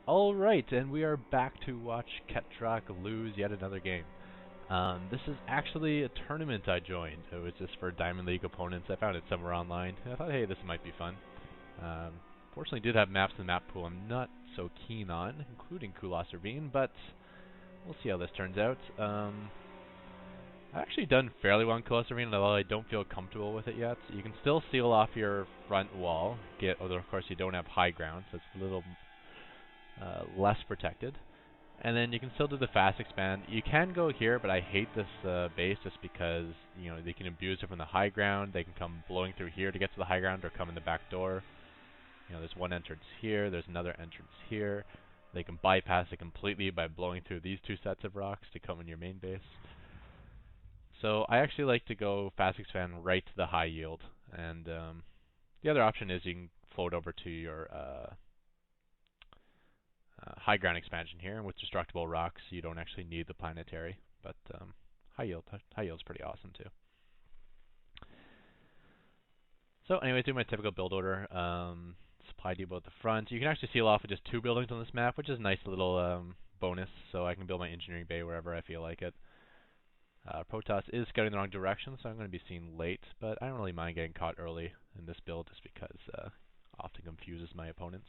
Alright, and we are back to watch Ketroc lose yet another game. This is actually a tournament I joined. It was just for Diamond League opponents. I found it somewhere online. I thought, hey, this might be fun. Fortunately, did have maps in the map pool I'm not so keen on, including Kulas Ravine, but we'll see how this turns out. I've actually done fairly well in Kulas Ravine, although I don't feel comfortable with it yet. You can still seal off your front wall, although of course you don't have high ground, so it's a little less protected. And then you can still do the fast expand. You can go here, but I hate this base just because, you know, they can abuse it from the high ground. They can come blowing through here to get to the high ground or come in the back door. You know, there's one entrance here, there's another entrance here. They can bypass it completely by blowing through these two sets of rocks to come in your main base. So I actually like to go fast expand right to the high yield. And the other option is you can float over to your high ground expansion here, and with destructible rocks, you don't actually need the planetary. But high yield's pretty awesome too. So, anyways, do my typical build order. Supply depot at the front. You can actually seal off with just 2 buildings on this map, which is a nice little bonus. So I can build my engineering bay wherever I feel like it. Protoss is scouting the wrong direction, so I'm going to be seen late. But I don't really mind getting caught early in this build, just because it often confuses my opponents.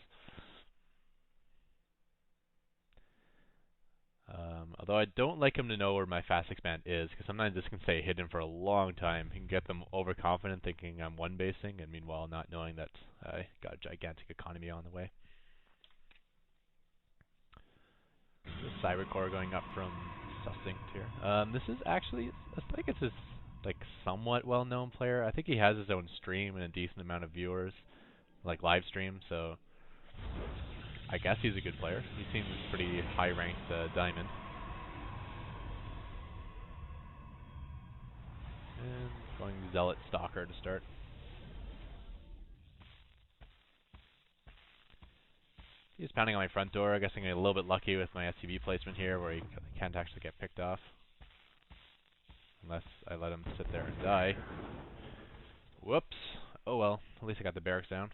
Although I don't like him to know where my fast expand is, because sometimes this can stay hidden for a long time. You can get them overconfident thinking I'm one basing, and meanwhile not knowing that I got a gigantic economy on the way. The Cyber Core going up from Succinct here. This is actually, I think it's his like somewhat well-known player. I think he has his own stream and a decent amount of viewers, like live stream, so I guess he's a good player. He seems pretty high-ranked diamond. And going Zealot Stalker to start. He's pounding on my front door. I guess I'm getting a little bit lucky with my SCV placement here, where he can't actually get picked off. Unless I let him sit there and die. Whoops. Oh well, at least I got the barracks down.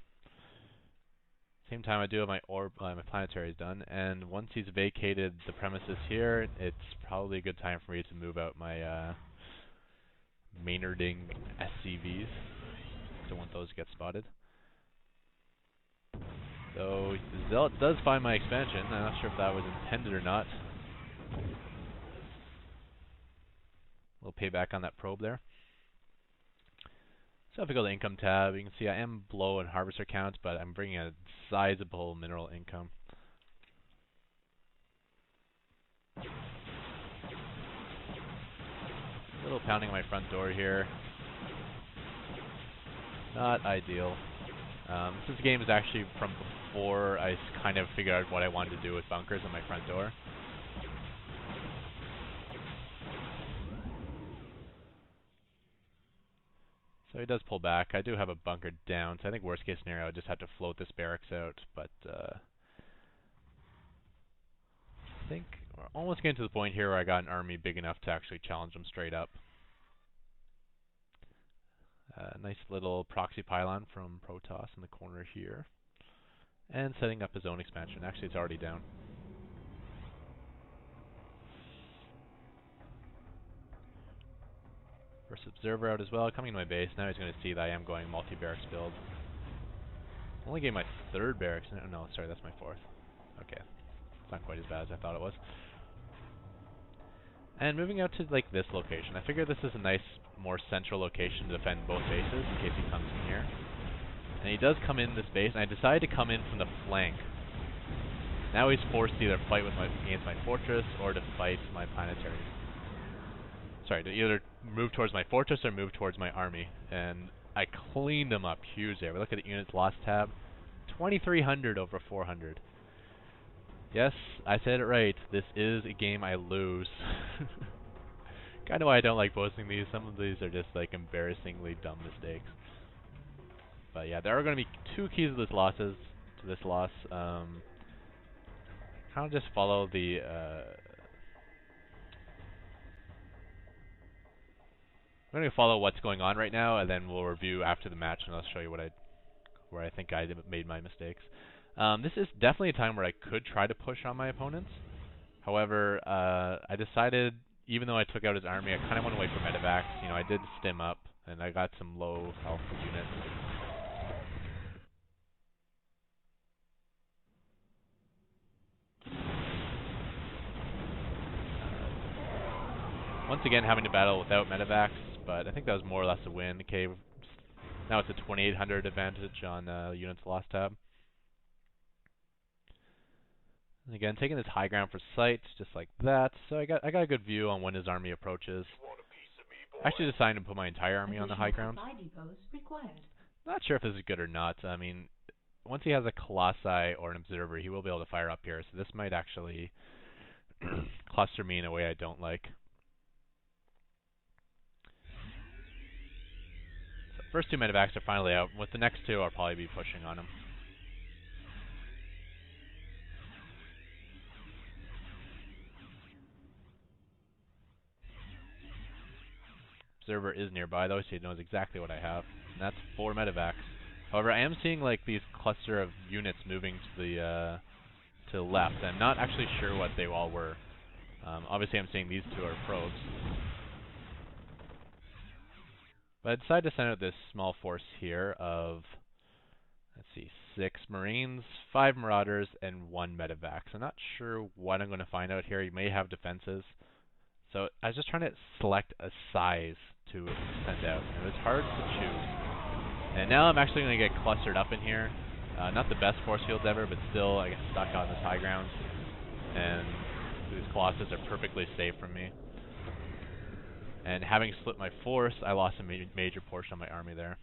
Same time I do have my my planetaries done, and once he's vacated the premises here, it's probably a good time for me to move out my Maynarding SCVs. Don't want those to get spotted. So the Zealot does find my expansion. I'm not sure if that was intended or not. A little payback on that probe there. So if I go to the income tab, you can see I am below in harvester count, but I'm bringing a sizable mineral income. A little pounding on my front door here. Not ideal. This game is actually from before I kind of figured out what I wanted to do with bunkers on my front door. So he does pull back. I do have a bunker down, so I think worst case scenario I just have to float this barracks out, but I think we're almost getting to the point here where I got an army big enough to actually challenge them straight up. Nice little proxy pylon from Protoss in the corner here. And setting up his own expansion. Actually, it's already down. First observer out as well, coming to my base. Now he's going to see that I am going multi-barracks build. Only getting my 3rd barracks. No, sorry, that's my 4th. Okay. It's not quite as bad as I thought it was. And moving out to like this location. I figure this is a nice, more central location to defend both bases in case he comes in here. And he does come in this base, and I decided to come in from the flank. Now he's forced to either fight against my fortress or to fight my planetary. Sorry, to either move towards my fortress or move towards my army. And I cleaned them up huge there. We look at the units lost tab. 2,300 over 400. Yes, I said it right. This is a game I lose. Kind of why I don't like posting these. Some of these are just like embarrassingly dumb mistakes. But yeah, there are going to be 2 keys to this loss. Kind of just follow the I'm going to follow what's going on right now, and then we'll review after the match, and I'll show you where I think I made my mistakes. This is definitely a time where I could try to push on my opponents. However, I decided, even though I took out his army, I kind of want to wait for medevacs. You know, I did stim up, and I got some low health units. Once again, having to battle without medevacs, but I think that was more or less a win. Okay, now it's a 2,800 advantage on units lost tab. And again, taking this high ground for sight, just like that. So I got a good view on when his army approaches. I actually decided to put my entire army on the high ground. Not sure if this is good or not. I mean, once he has a Colossi or an Observer, he will be able to fire up here. So this might actually cluster me in a way I don't like. So first two medevacs are finally out. With the next two, I'll probably be pushing on him. Observer is nearby though, so he knows exactly what I have. And that's 4 medevacs. However, I am seeing like these cluster of units moving to the left. I'm not actually sure what they all were. Obviously, I'm seeing these two are probes. But I decided to send out this small force here of, let's see, 6 Marines, 5 Marauders, and 1 medevac. So I'm not sure what I'm going to find out here. You may have defenses. So I was just trying to select a size to send out. It was hard to choose. And now I'm actually going to get clustered up in here. Not the best force fields ever, but still I get stuck on this high ground. And these Colossus are perfectly safe from me. And having split my force, I lost a major portion of my army there.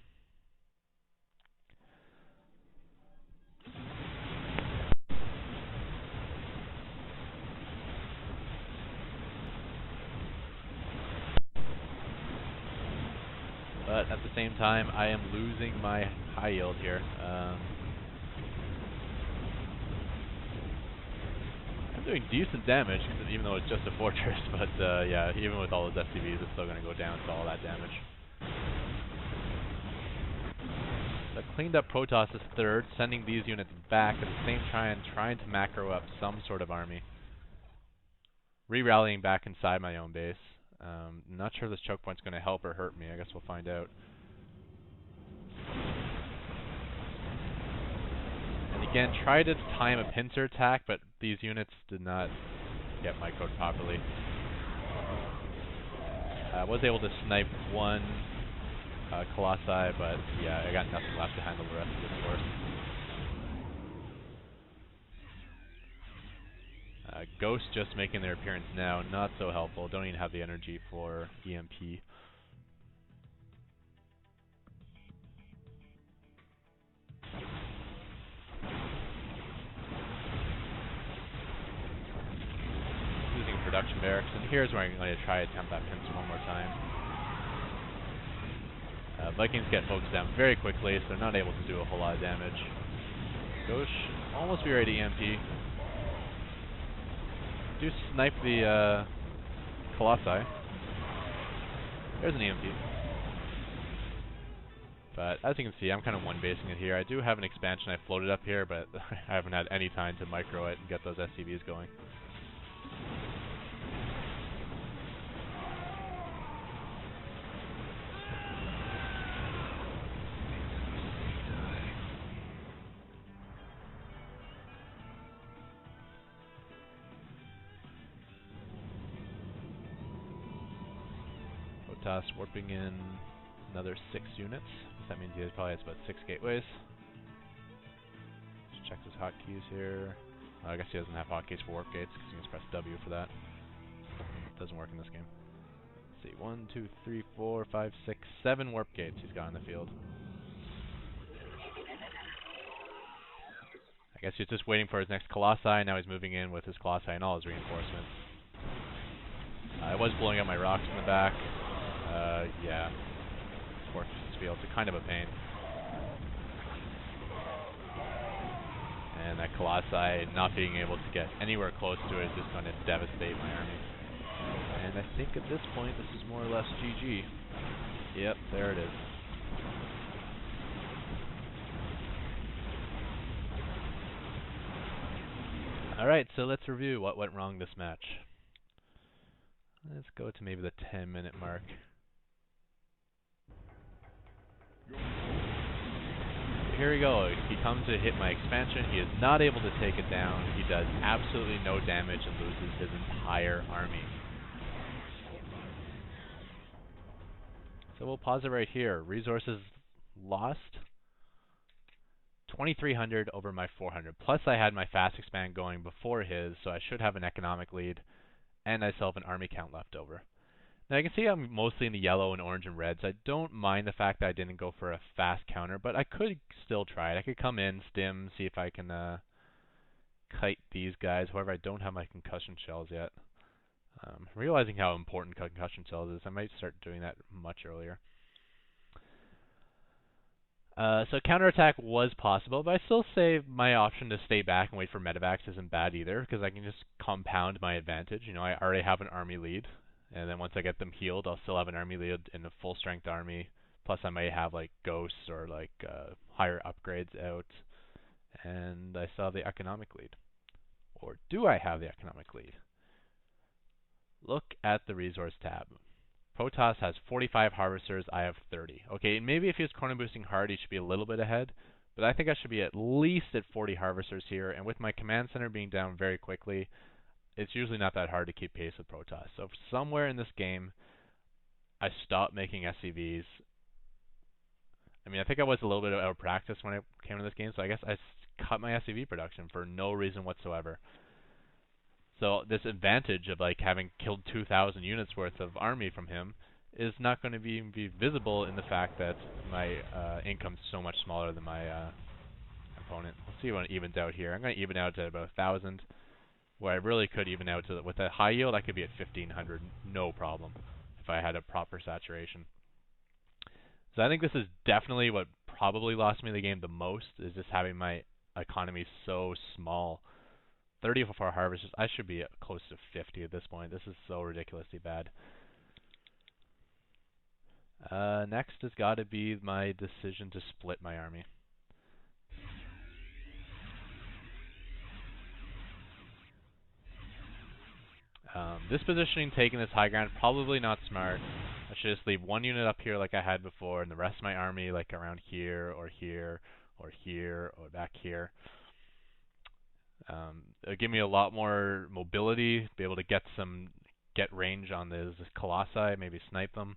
But at the same time, I am losing my high yield here. I'm doing decent damage, even though it's just a fortress, but yeah, even with all those SCVs, it's still going to go down to all that damage. So I cleaned up Protoss' third, sending these units back at the same time trying to macro up some sort of army. Re-rallying back inside my own base. Not sure if this choke point's going to help or hurt me. I guess we'll find out. And again, try to time a pincer attack, but these units did not get microed properly. I was able to snipe one Colossi, but yeah, I got nothing left to handle the rest of the force. Ghosts just making their appearance now, not so helpful. Don't even have the energy for EMP. Losing production barracks, and here's where I'm going to try to attempt that pincer one more time. Vikings get focused down very quickly, so they're not able to do a whole lot of damage. Ghost should almost be ready to EMP. Do snipe the Colossi. There's an EMP. But as you can see, I'm kind of one-basing it here. I do have an expansion I floated up here, but I haven't had any time to micro it and get those SCVs going. Protoss warping in another 6 units. That means he probably has about 6 gateways. Let's check his hotkeys here. I guess he doesn't have hotkeys for warp gates because you can just press W for that. It doesn't work in this game. Let's see, 1, 2, 3, 4, 5, 6, 7 warp gates he's got in the field. I guess he's just waiting for his next Colossi. Now he's moving in with his Colossi and all his reinforcements. I was blowing up my rocks in the back. Yeah. Fortress fields are kind of a pain. And that Colossi not being able to get anywhere close to it is just going to devastate my army. And I think at this point this is more or less GG. Yep, there it is. Alright, so let's review what went wrong this match. Let's go to maybe the 10-minute mark. Here we go. He comes to hit my expansion. He is not able to take it down. He does absolutely no damage and loses his entire army. So we'll pause it right here. Resources lost 2,300 over my 400. Plus I had my fast expand going before his, so I should have an economic lead, and I still have an army count left over. Now you can see I'm mostly in the yellow and orange and reds. I don't mind the fact that I didn't go for a fast counter, but I could still try it. I could come in, stim, see if I can kite these guys. However, I don't have my concussion shells yet. Realizing how important concussion shells is, I might start doing that much earlier. So counterattack was possible, but I still say my option to stay back and wait for medevacs isn't bad either, because I can just compound my advantage. You know, I already have an army lead, and then once I get them healed, I'll still have an army lead in a full strength army. Plus I might have like ghosts or like higher upgrades out, and I still have the economic lead. Or do I have the economic lead? Look at the resource tab. Protoss has 45 harvesters, I have 30. Okay, maybe if he was chrono boosting hard, he should be a little bit ahead, but I think I should be at least at 40 harvesters here, and with my command center being down very quickly, it's usually not that hard to keep pace with Protoss. So somewhere in this game, I stopped making SCVs. I mean, I think I was a little bit out of practice when I came to this game, so I guess I cut my SCV production for no reason whatsoever. So this advantage of like having killed 2,000 units worth of army from him is not going to be visible in the fact that my income's so much smaller than my opponent. Let's see what it evens out here. I'm going to even out to about 1,000, where I really could even out to, with a high yield, I could be at 1,500, no problem, if I had a proper saturation. So I think this is definitely what probably lost me the game the most, is just having my economy so small. 30 for harvesters, I should be at close to 50 at this point. This is so ridiculously bad. Next has got to be my decision to split my army. This positioning, taking this high ground, probably not smart. I should just leave one unit up here like I had before, and the rest of my army like around here, or here, or here, or back here. It'll give me a lot more mobility, be able to get range on this colossi, maybe snipe them.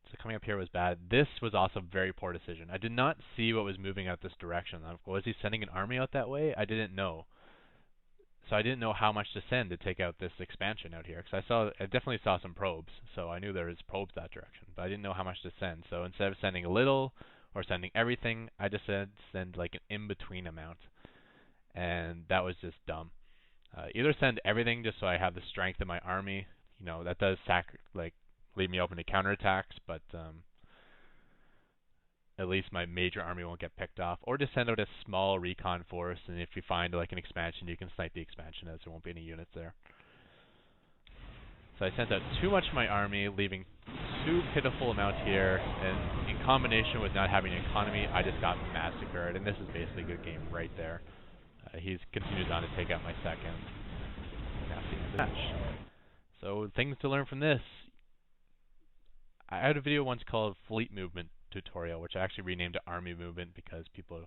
So coming up here was bad. This was also a very poor decision. I did not see what was moving out this direction. Was he sending an army out that way? I didn't know. So I didn't know how much to send to take out this expansion out here. Because I definitely saw some probes, so I knew there was probes that direction. But I didn't know how much to send. So instead of sending a little or sending everything, I just said send like an in-between amount. And that was just dumb. Either send everything just so I have the strength in my army. You know, that does leave me open to counterattacks, but at least my major army won't get picked off. Or just send out a small recon force, and if you find like an expansion, you can snipe the expansion as there won't be any units there. So I sent out too much of my army, leaving too pitiful amount here, and in combination with not having an economy, I just got massacred, and this is basically a good game right there. He continues on to take out my second, and that's the end of the match. So things to learn from this. I had a video once called Fleet Movement Tutorial, which I actually renamed to Army Movement because people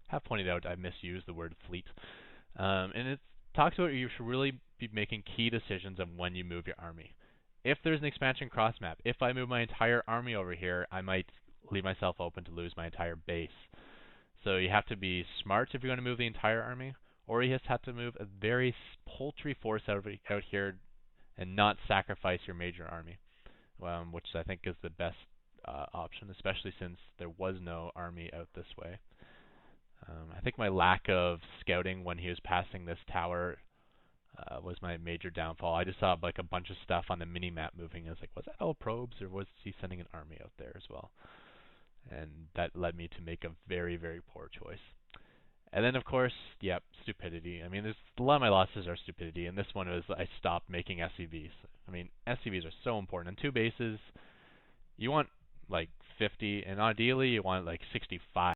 have pointed out I misused the word fleet. And it talks about you should really be making key decisions on when you move your army. If there's an expansion cross map, if I move my entire army over here, I might leave myself open to lose my entire base. So you have to be smart if you're going to move the entire army, or you just have to move a very paltry force out here and not sacrifice your major army, which I think is the best option, especially since there was no army out this way. I think my lack of scouting when he was passing this tower was my major downfall. I just saw like a bunch of stuff on the mini-map moving. I was like, was that all probes, or was he sending an army out there as well? And that led me to make a very, very poor choice. And then, of course, yep, stupidity. I mean, a lot of my losses are stupidity, and this one was I stopped making SCVs. I mean, SCVs are so important. On 2 bases, you want like 50, and ideally you want like 65.